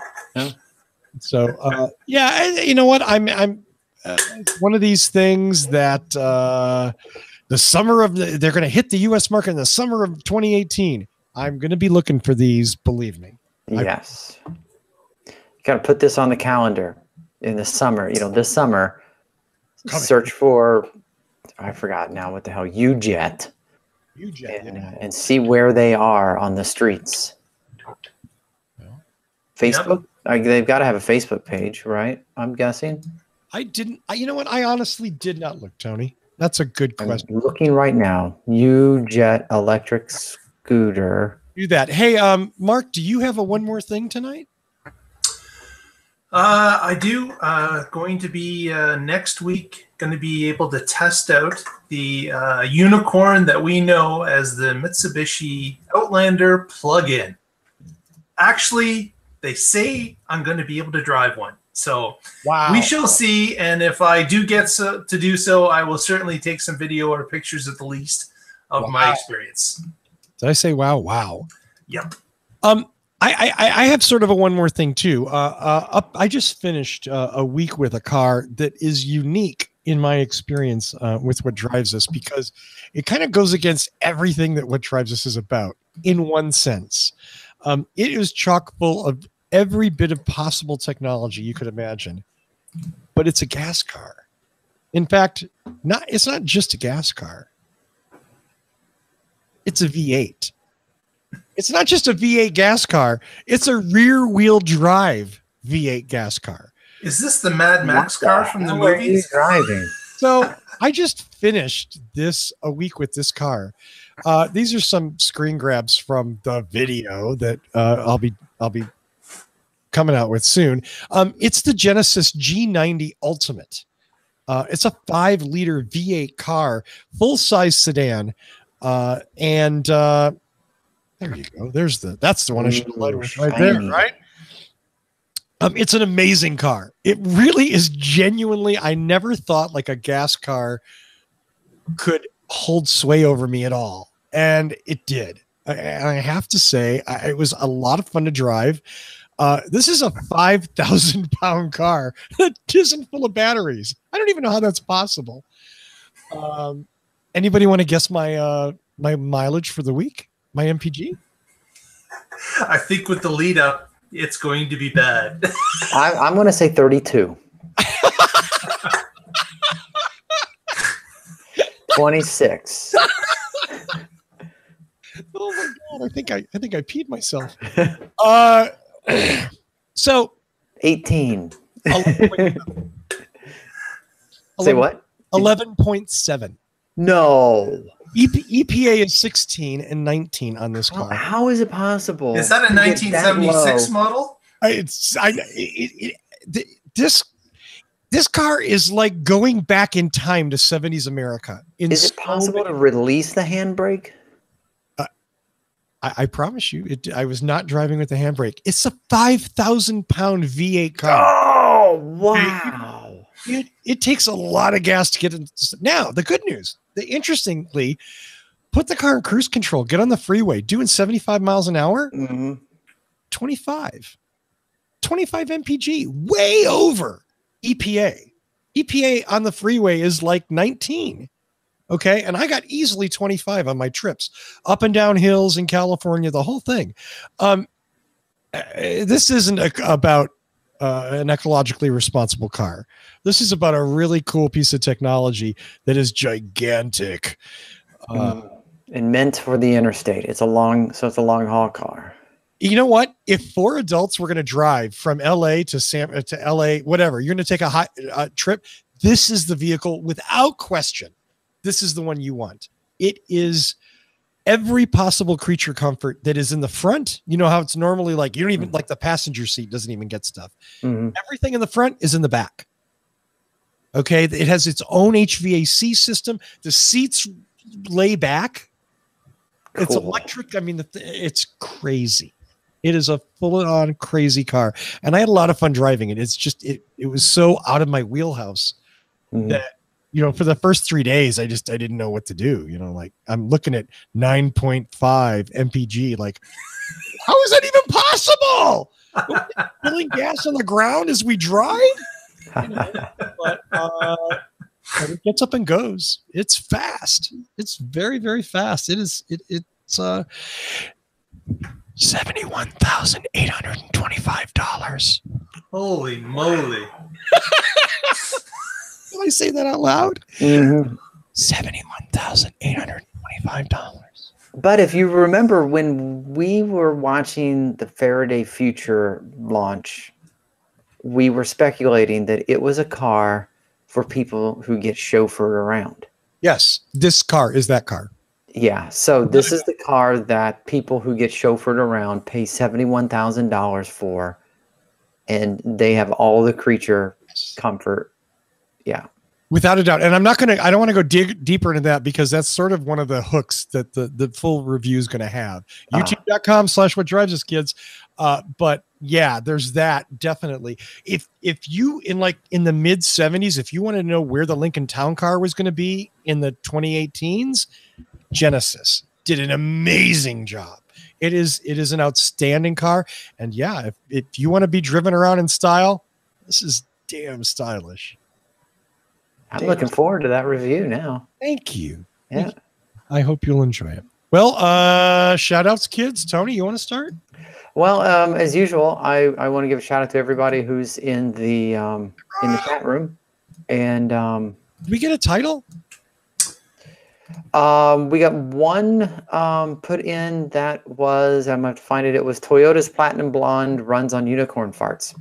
So, you know what? I'm one of these things that the summer they're going to hit the U.S. market in the summer of 2018. I'm going to be looking for these. Believe me. Yes. You got to put this on the calendar in the summer. This summer, search for, I forgot now what the hell, UJet. And see where they are on the streets. Facebook? Yep. They've got to have a Facebook page, right? I'm guessing. You know what? I honestly did not look, Tony. That's a good question. I'm looking right now. UJet electric scooter. Do that. Hey, Mark, do you have one more thing tonight? I do. Going to be next week, going to be able to test out the unicorn that we know as the Mitsubishi Outlander plug-in. Actually, they say I'm going to be able to drive one. So we shall see. And if I do get to do so, I will certainly take some video or pictures at the least of my experience. Did I say wow? Wow. Yep. I have sort of one more thing too. I just finished a week with a car that is unique in my experience with What Drives Us because it kind of goes against everything that What Drives Us is about in one sense. It is chock full of every bit of possible technology you could imagine, but it's a gas car. In fact, it's not just a gas car. It's a V8. It's not just a V8 gas car. It's a rear wheel drive V8 gas car. Is this the Mad Max car from the movies? Driving. So I just finished a week with this car. These are some screen grabs from the video that I'll I'll be coming out with soon. It's the Genesis G90 Ultimate. It's a 5-liter V8 car, full-size sedan, and there you go. That's the one I should have led with right there, right? It's an amazing car. It really is genuinely. I never thought like a gas car could hold sway over me at all, and it did. I have to say, it was a lot of fun to drive. This is a 5,000-pound car that isn't full of batteries. I don't even know how that's possible. Anybody want to guess my my mileage for the week? My MPG? I think with the lead up, it's going to be bad. I'm going to say 32. 26. Oh my god! I think I peed myself. So 18. 11, Say what? 11.7. No. EPA is 16 and 19 on this car. How is it possible? Is that a to get that 1976 low? model? This car is like going back in time to 70s America. Is it possible to release the handbrake? I promise you, I was not driving with the handbrake. It's a 5,000-pound V8 car. Oh, wow. It takes a lot of gas to get in. Now, the good news, interestingly, put the car in cruise control, get on the freeway, doing 75 miles an hour, 25 mpg, way over EPA. EPA on the freeway is like 19. Okay. And I got easily 25 on my trips up and down hills in California, the whole thing. This isn't about an ecologically responsible car. This is about a really cool piece of technology that is gigantic. And meant for the interstate. It's a long haul car. You know what? If 4 adults were going to drive from LA to LA, whatever, you're going to take a trip. This is the vehicle without question. This is the one you want. It is every possible creature comfort that is in the front. You know how it's normally like, you don't even like the passenger seat doesn't even get stuff. Everything in the front is in the back. Okay. It has its own HVAC system. The seats lay back. Cool. It's electric. I mean, it's crazy. It is a full-on crazy car. And I had a lot of fun driving it. It's just, it was so out of my wheelhouse that, you know, for the first 3 days, I didn't know what to do. You know, like I'm looking at 9.5 MPG. Like, how is that even possible? Filling gas on the ground as we drive? You know, but it gets up and goes. It's fast. It's very, very fast. It's $71,825. Holy moly. Did I say that out loud? $71,825. But if you remember when we were watching the Faraday Future launch, we were speculating that it was a car for people who get chauffeured around. Yes, this car is that car. Yeah, so this is the car that people who get chauffeured around pay $71,000 for, and they have all the creature comfort. Yeah. Without a doubt. And I don't want to go deeper into that because that's sort of one of the hooks that the full review is going to have. YouTube.com/whatdrivesus kids. But yeah, there's that definitely. If you in the mid 70s, if you want to know where the Lincoln Town Car was going to be in the 2018s, Genesis did an amazing job. It is an outstanding car. And yeah, if you want to be driven around in style, this is damn stylish. I'm looking forward to that review now. Thank you. Yeah. I hope you'll enjoy it. Well, shout outs, kids. Tony, you want to start? Well, as usual, I want to give a shout out to everybody who's in the chat room. And did we get a title? We got one put in that was, I'm going to find it. It was Toyota's Platinum Blonde runs on unicorn farts.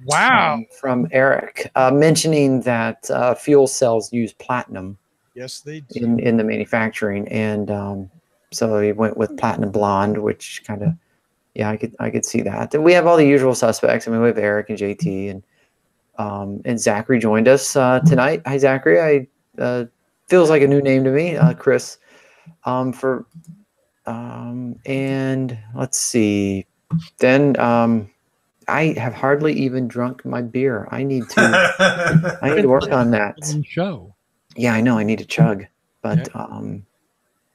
Wow. From Eric, mentioning that fuel cells use platinum. Yes, they do. In the manufacturing. And so he went with Platinum Blonde, which kind of Yeah, I could see that. And we have all the usual suspects. I mean, we have Eric and JT and Zachary joined us tonight. Hi, Zachary. Feels like a new name to me. Chris. And let's see. Then I have hardly even drunk my beer. I need to work on that. Show. Yeah, I know. I need to chug. But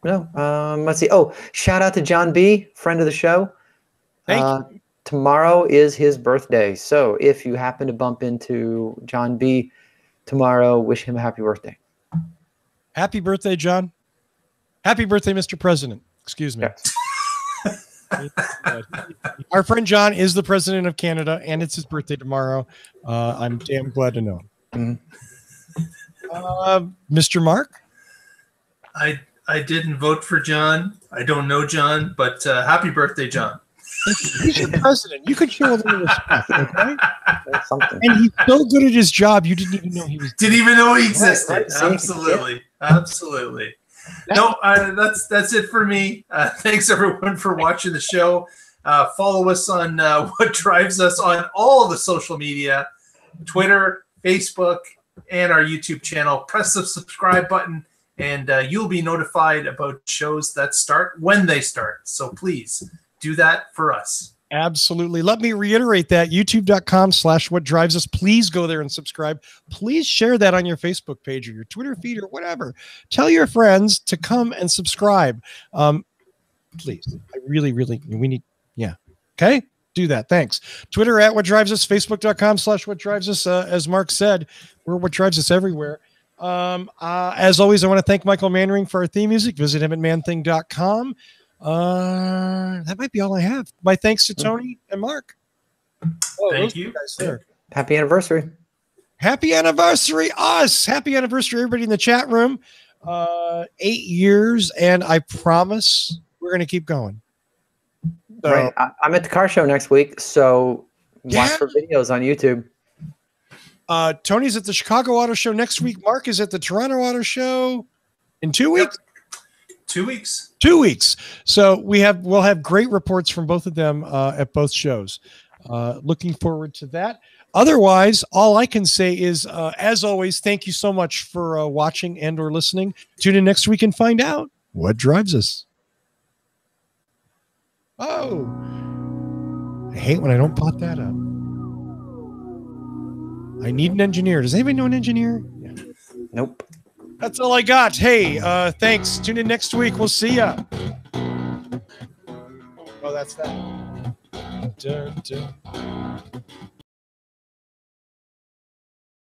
let's see. Oh, shout out to John B, friend of the show. Thank you. Tomorrow is his birthday. So if you happen to bump into John B tomorrow, wish him a happy birthday. Happy birthday, John. Happy birthday, Mr. President. Excuse me. Yeah. Our friend John is the president of Canada, and it's his birthday tomorrow. I'm damn glad to know him. Mr. Mark? I didn't vote for John. I don't know John, but happy birthday, John. He's your president. You could show a little respect, okay? That's something. And he's so good at his job, you didn't even know he was. Didn't even know he existed. Right. Absolutely, absolutely. No, that's it for me. Thanks everyone for watching the show. Follow us on What Drives Us on all the social media, Twitter, Facebook, and our YouTube channel. Press the subscribe button, and you'll be notified about shows that start when they start. So please do that for us. Absolutely. Let me reiterate that. YouTube.com/What Drives Us. Please go there and subscribe. Please share that on your Facebook page or your Twitter feed or whatever. Tell your friends to come and subscribe. Please. I really, we need, yeah. Okay. Do that. Thanks. Twitter @What Drives Us, Facebook.com/What Drives Us. As Mark said, we're What Drives Us everywhere. As always, I want to thank Michael Mannering for our theme music. Visit him at manthing.com. That might be all I have. My thanks to Tony and Mark. Thank you. Guys there. Happy anniversary. Happy anniversary, us. Happy anniversary, everybody in the chat room. 8 years, and I promise we're going to keep going. So, Right. I'm at the car show next week, so watch for videos on YouTube. Tony's at the Chicago Auto Show next week. Mark is at the Toronto Auto Show in 2 weeks. Yep. 2 weeks. 2 weeks. So we'll have great reports from both of them at both shows. Looking forward to that. Otherwise, all I can say is, as always, thank you so much for watching and or listening. Tune in next week and find out what drives us. Oh, I hate when I don't pot that up. I need an engineer. Does anybody know an engineer? Yeah. Nope. That's all I got. Hey, thanks. Tune in next week. We'll see ya. Oh, that's that. Dun, dun.